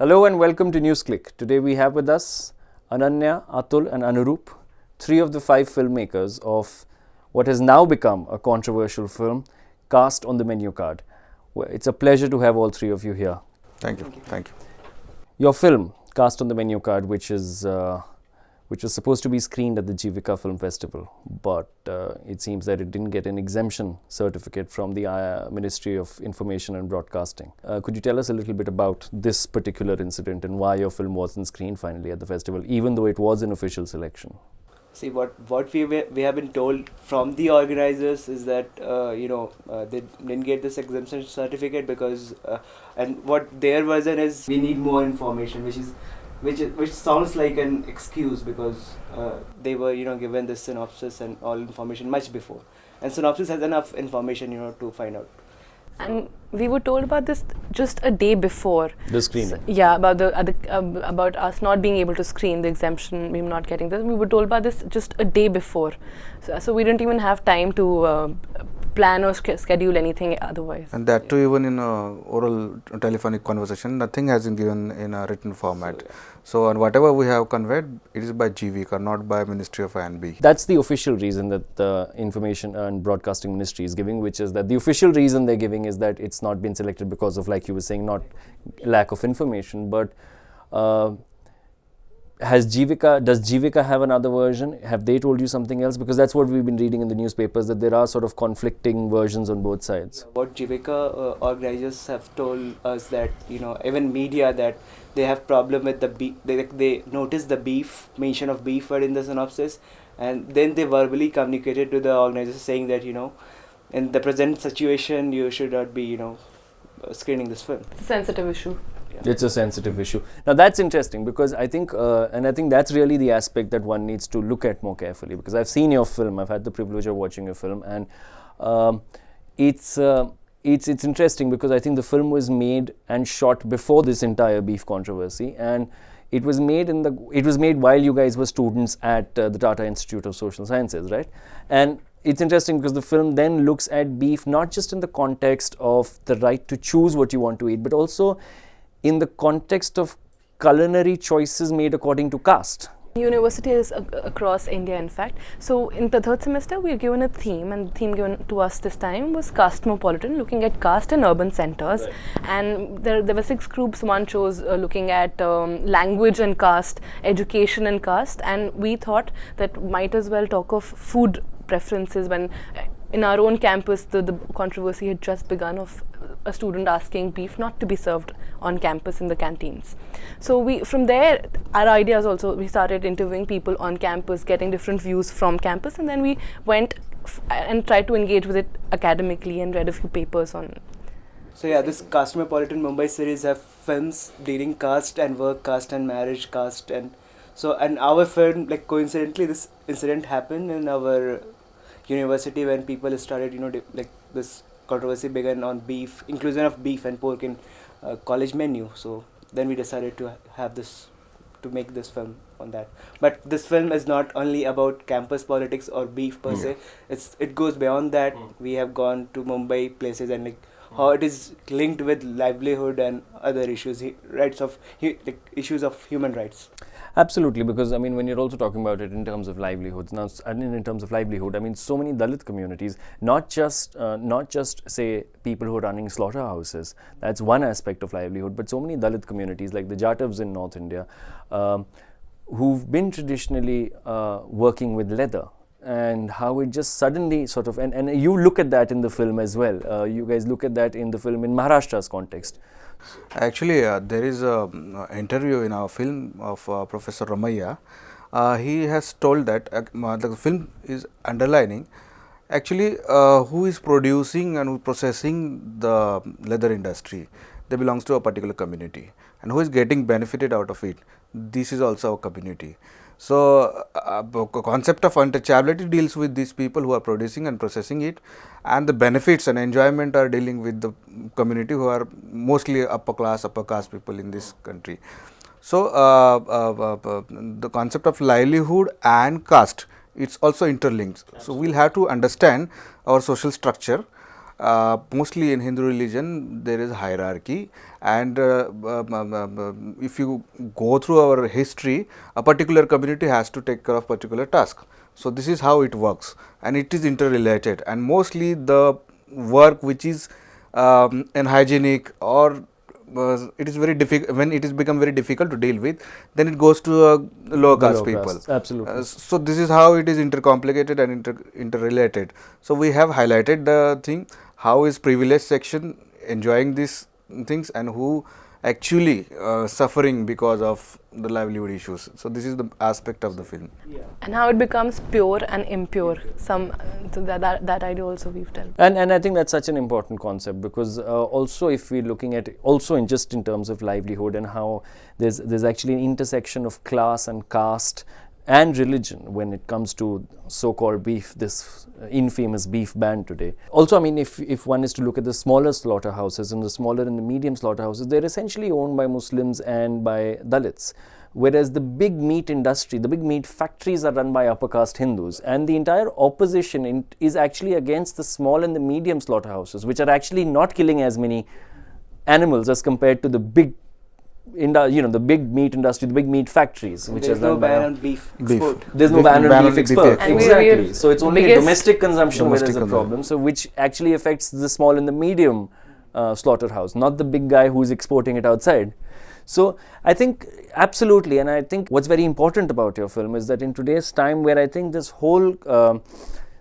Hello and welcome to Newsclick. Today we have with us Ananya, Atul and Anurup, three of the five filmmakers of what has now become a controversial film, Caste on the menu card. Well, it's a pleasure to have all three of you here. Thank you. Thank you. Your film, Caste on the Menu Card, which was supposed to be screened at the Jeevika Film Festival, but it seems that it didn't get an exemption certificate from the Ministry of Information and Broadcasting. Could you tell us a little bit about this particular incident and why your film wasn't screened finally at the festival, even though it was an official selection? See, what we have been told from the organizers is that they didn't get this exemption certificate because and what their version is, we need more information, which sounds like an excuse because they were given this synopsis and all information much before, and synopsis has enough information to find out. And we were told about this just a day before the screening. Yeah, about us not being able to screen, the exemption, we were not getting this. We were told about this just a day before, so we didn't even have time to plan or schedule anything otherwise. And that too, even in oral telephonic conversation, nothing has been given in a written format. So and whatever we have conveyed, it is by Jeevika, not by Ministry of I&B. That's the official reason that the Information and Broadcasting Ministry is giving, which is that the official reason they're giving is that it's not been selected because of, like you were saying, not lack of information. But does Jeevika have another version? Have they told you something else? Because that's what we've been reading in the newspapers, that there are sort of conflicting versions on both sides. What Jeevika organizers have told us that even media, that they have problem with the beef. They noticed the beef, mention of beef word in the synopsis, and then they verbally communicated to the organizers saying that in the present situation you should not be screening this film. It's a sensitive issue. It's a sensitive issue. Now that's interesting because I think that's really the aspect that one needs to look at more carefully, because I've seen your film, I've had the privilege of watching your film, and it's interesting because I think the film was made and shot before this entire beef controversy, and it was made while you guys were students at the Tata Institute of Social Sciences, right? And it's interesting because the film then looks at beef not just in the context of the right to choose what you want to eat, but also in the context of culinary choices made according to caste. Universities across India, in fact. So in the third semester, we were given a theme, and the theme given to us this time was Cosmopolitan, looking at caste in urban centers. Right. And there were 6 groups. One chose looking at language and caste, education and caste, and we thought that might as well talk of food preferences when in our own campus the controversy had just begun of a student asking beef not to be served on campus in the canteens. So from there, our ideas also, we started interviewing people on campus, getting different views from campus, and then we went and tried to engage with it academically and read a few papers on. So yeah, this Cosmopolitan Mumbai series have films dealing caste and work, caste and marriage, caste, and our film, like coincidentally, this incident happened in our university when people started, this controversy began on beef, inclusion of beef and pork in college menu. So then we decided to make this film on that. But this film is not only about campus politics or beef per se. It goes beyond that. We have gone to Mumbai places and how it is linked with livelihood and other issues, issues of human rights. Absolutely, because I mean, when you're also talking about it in terms of livelihoods, now, and in terms of livelihood, I mean, so many Dalit communities, not just say people who are running slaughterhouses, that's one aspect of livelihood, but so many Dalit communities like the Jatavs in North India, who've been traditionally working with leather, and how it just suddenly sort of, and you look at that in the film as well. You guys look at that in the film in Maharashtra's context. Actually, there is an interview in our film of Professor Ramaiah. He has told that the film is underlining actually who is producing and who is processing the leather industry. They belongs to a particular community, and who is getting benefited out of it. This is also a community. So, concept of untouchability deals with these people who are producing and processing it, and the benefits and enjoyment are dealing with the community who are mostly upper caste people in this country. So, the concept of livelihood and caste, it's also interlinked. So, we'll have to understand our social structure mostly in Hindu religion there is hierarchy, and if you go through our history, a particular community has to take care of particular task. So this is how it works, and it is interrelated, and mostly the work which is unhygienic or it is very difficult, when it is become very difficult to deal with, then it goes to low caste people. Absolutely. So this is how it is intercomplicated and interrelated. So we have highlighted the thing, how is privileged section enjoying these things and who actually suffering because of the livelihood issues. So this is the aspect of the film. And how it becomes pure and impure. That idea also we've dealt. And I think that's such an important concept, because also if we're looking at also in just in terms of livelihood and how there's actually an intersection of class and caste and religion when it comes to so-called beef, this infamous beef ban today. Also, I mean, if one is to look at the smaller slaughterhouses and the smaller and the medium slaughterhouses, they're essentially owned by Muslims and by Dalits. Whereas the big meat industry, the big meat factories are run by upper caste Hindus, and the entire opposition is actually against the small and the medium slaughterhouses, which are actually not killing as many animals as compared to the big the big meat industry, the big meat factories, which There's is no run by ban on beef export. there's no ban on beef export. And Exactly. So it's only biggest domestic consumption where there's a consumption. problem. So which actually affects the small and the medium slaughterhouse, not the big guy who's exporting it outside. So I think absolutely, and I think what's very important about your film is that in today's time, where I think this whole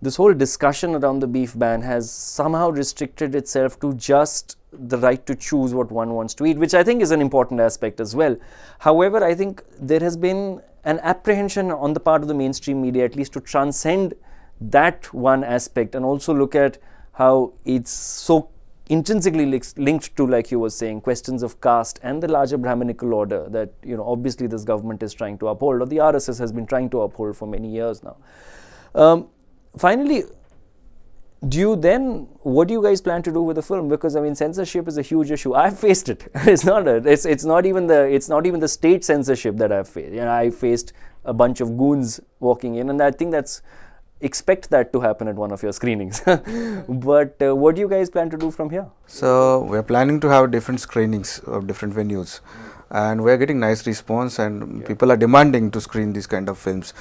discussion around the beef ban has somehow restricted itself to just the right to choose what one wants to eat, which I think is an important aspect as well. However, I think there has been an apprehension on the part of the mainstream media, at least, to transcend that one aspect and also look at how it's so intrinsically linked to, like you were saying, questions of caste and the larger Brahminical order that obviously this government is trying to uphold, or the RSS has been trying to uphold for many years now. Finally, what do you guys plan to do with the film? Because I mean, censorship is a huge issue. I've faced it. It's not even the state censorship that I've faced. I faced a bunch of goons walking in, and I think expect that to happen at one of your screenings. But what do you guys plan to do from here? So we're planning to have different screenings of different venues, and we're getting nice response, and people are demanding to screen these kind of films.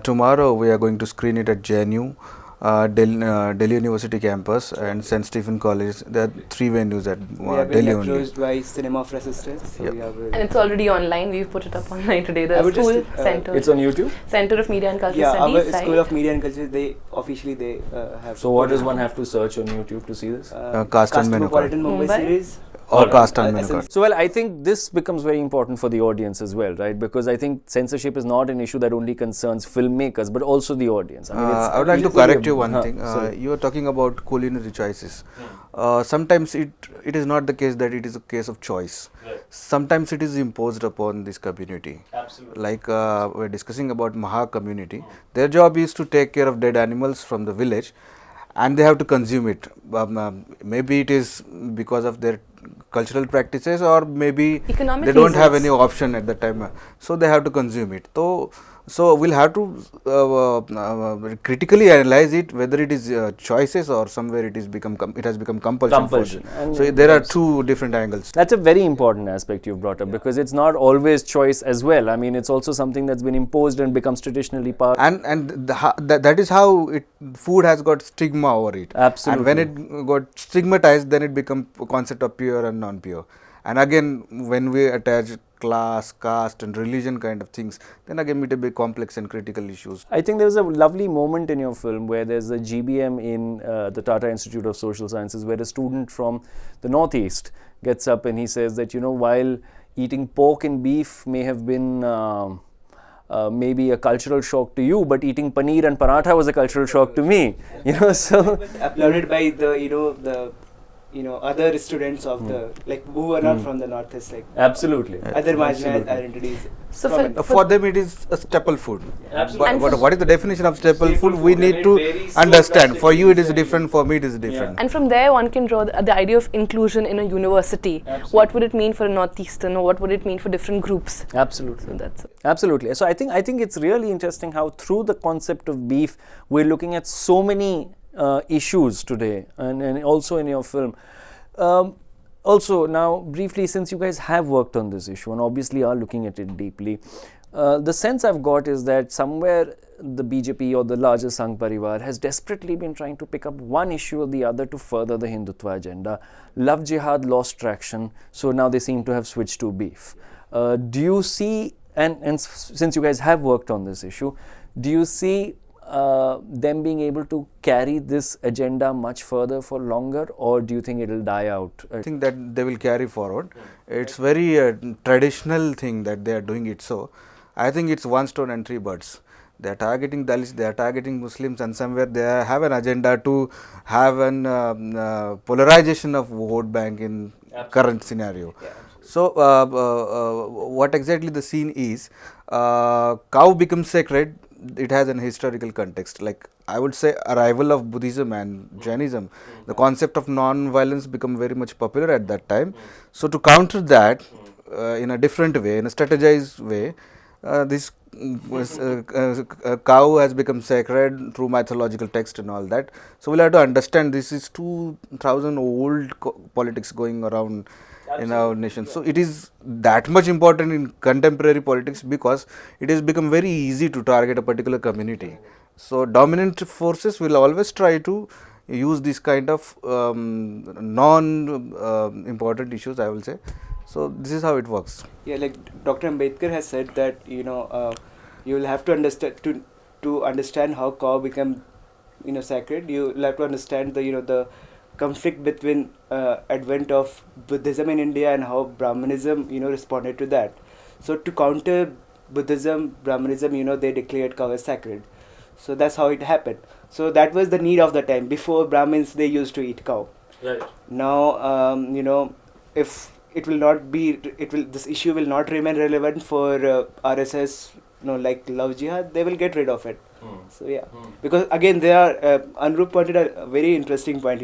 Tomorrow we are going to screen it at JNU, Delhi University campus, and St. Stephen College. There are 3 venues at Delhi only. Approached by Cinema of Resistance. So we have and it's already online. We've put it up online today. The school center. It's on YouTube? Center of Media and Cultural yeah, Studies. our School of Media and Culture, they officially have. So what does one have to search on YouTube to see this? Caste and Menu Card. Mumbai series. Or Caste and Menu Card. So, well, I think this becomes very important for the audience as well, right? Because I think censorship is not an issue that only concerns filmmakers, but also the audience. I mean, I would like to correct you one thing. You are talking about culinary choices. Sometimes it is not the case that it is a case of choice. Right. Sometimes it is imposed upon this community. Absolutely. Like we're discussing about Maha community. Their job is to take care of dead animals from the village, and they have to consume it. Maybe it is because of their cultural practices, or maybe they don't have any option at that time, so they have to consume it. So we'll have to critically analyze it, whether it is choices or somewhere it has become compulsion. So there are 2 different angles. That's a very important aspect you've brought up, because it's not always choice as well. I mean, it's also something that's been imposed and becomes traditionally part. And that is how food has got stigma over it. Absolutely. And when it got stigmatized, then it become a concept of pure and non-pure. And again, when we attach class, caste and religion kind of things, then again it will be complex and critical issues. I think there was a lovely moment in your film where there's a GBM in the Tata Institute of Social Sciences, where a student from the Northeast gets up and he says that, while eating pork and beef may have been maybe a cultural shock to you, but eating paneer and paratha was a cultural shock to me. So applauded by the other students of the who are not from the Northeast, absolutely other marginalized identities. So for them it is a staple food. Absolutely. But what is the definition of staple food? We need to understand. For you it is different, for me it is different. And from there one can draw the idea of inclusion in a university. Absolutely. What would it mean for a Northeastern, or what would it mean for different groups? Absolutely. So that's it. Absolutely. So I think it's really interesting how through the concept of beef we're looking at so many issues today, and also in your film. Also, now briefly, since you guys have worked on this issue and obviously are looking at it deeply, the sense I've got is that somewhere the BJP or the larger Sangh Parivar has desperately been trying to pick up one issue or the other to further the Hindutva agenda. Love jihad lost traction, so now they seem to have switched to beef. Do you see, and since you guys have worked on this issue, do you see them being able to carry this agenda much further for longer, or do you think it will die out? I think that they will carry forward. It's very traditional thing that they are doing it. So I think it's one stone and three birds. They are targeting Dalits, they are targeting Muslims, and somewhere they have an agenda to have an polarization of vote bank in current scenario. Yeah, so what exactly the scene is, cow becomes sacred. It has an historical context. Like I would say, arrival of Buddhism and Jainism, the concept of non-violence become very much popular at that time. So to counter that in a different way, in a strategized way, this cow has become sacred through mythological text and all that. So we'll have to understand this is 2000 old politics going around in our nation. So it is that much important in contemporary politics because it has become very easy to target a particular community. So dominant forces will always try to use this kind of non-important issues, I will say. So this is how it works. Yeah, like Dr. Ambedkar has said that you will have to understand to understand how cow become sacred. You will have to understand the conflict between advent of Buddhism in India and how Brahmanism responded to that. So to counter Buddhism, Brahmanism, they declared cow as sacred. So that's how it happened. So that was the need of the time. Before Brahmins, they used to eat cow. Right. Now if this issue will not remain relevant for RSS, like love jihad, they will get rid of it. So yeah, because again they are Anurup pointed out a very interesting point.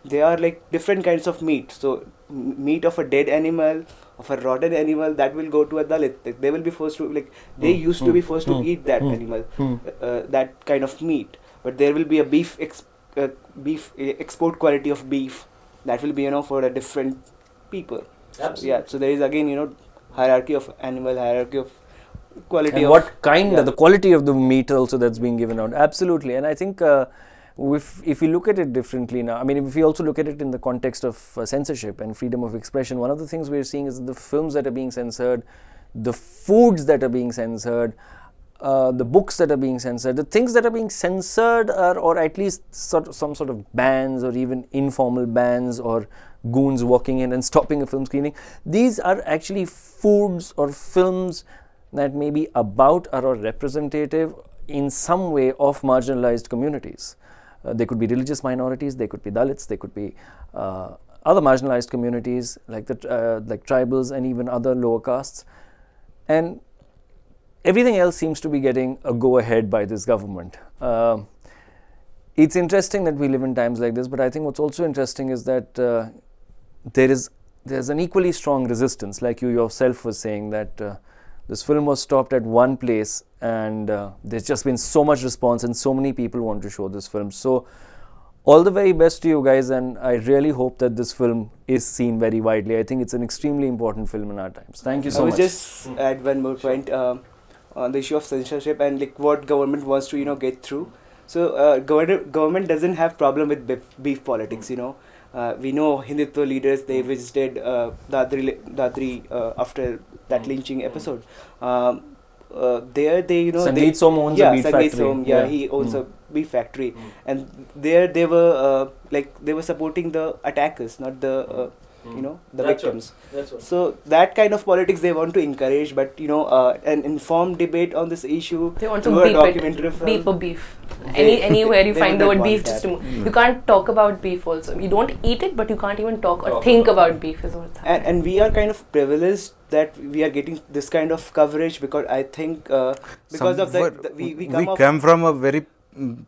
They are like different kinds of meat. So meat of a dead animal, of a rotten animal, that will go to a Dalit. They will be forced to they used to be forced to eat that animal, that kind of meat. But there will be a beef export quality of beef that will be for a different people. Absolutely. Yeah, so there is again hierarchy of animal, hierarchy of quality and of what kind the quality of the meat also that's being given out. Absolutely. And I think if we look at it differently now, I mean, if we also look at it in the context of censorship and freedom of expression, one of the things we're seeing is the films that are being censored, the foods that are being censored, the books that are being censored, the things that are being censored are, or at least some sort of bans or even informal bans or goons walking in and stopping a film screening. These are actually foods or films that may be about or are representative in some way of marginalized communities. They could be religious minorities, they could be Dalits, they could be other marginalized communities like like tribals and even other lower castes. And everything else seems to be getting a go-ahead by this government. It's interesting that we live in times like this, but I think what's also interesting is that there's an equally strong resistance, like you yourself was saying, that this film was stopped at one place and there's just been so much response and so many people want to show this film. So all the very best to you guys, and I really hope that this film is seen very widely. I think it's an extremely important film in our times. Thank you so much. I will just add one more point on the issue of censorship and like what government wants to get through. So government doesn't have problem with beef politics. We know Hindutva leaders, they visited Dadri after that lynching episode. There they Sangeet Som owns a beef factory. Som, he owns a beef factory, and there they were they were supporting the attackers, not the the victims. That's right. So that kind of politics they want to encourage, but an informed debate on this issue. They want to through a beef documentary it. film. Beef or beef. Anywhere you they find the would word want beef, that. just to you can't talk about beef also. You don't eat it, but you can't even talk or think about beef is what's happening. And we are kind of privileged that we are getting this kind of coverage because I think because of Somewhere we come from a very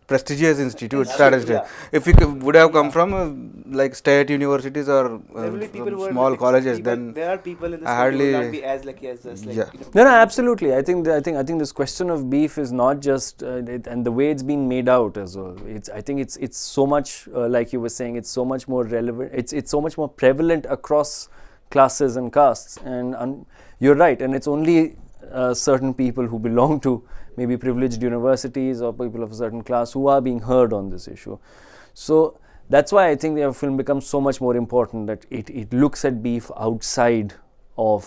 prestigious institutes. Absolutely, Tata State. If we would have come from like state universities or Definitely people who are small like, colleges, people, then there are people in this I country who will hardly- not be as lucky as us. Like, Yeah. you know, No, no, absolutely. I think this question of beef is not just and the way it's been made out as well. I think it's so much like you were saying. It's so much more relevant. It's so much more prevalent across classes and castes. And you're right. And it's only certain people who belong to maybe privileged universities or people of a certain class who are being heard on this issue. So that's why I think the film becomes so much more important, that it looks at beef outside of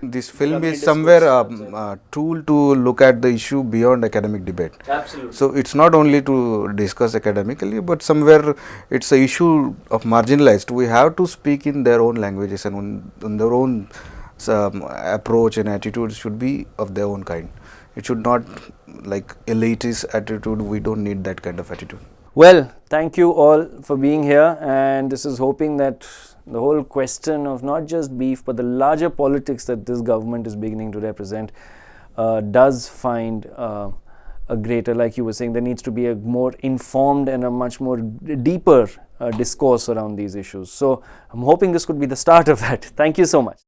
this film Government is somewhere discourse a tool to look at the issue beyond academic debate. absolutely. So it's not only to discuss academically, but somewhere it's a issue of marginalized. We have to speak in their own languages, and on their own approach and attitudes should be of their own kind. It should not like elitist attitude. We don't need that kind of attitude. Well, thank you all for being here, and this is hoping that the whole question of not just beef but the larger politics that this government is beginning to represent does find a greater, like you were saying, there needs to be a more informed and a much more deeper discourse around these issues. So I'm hoping this could be the start of that. Thank you so much.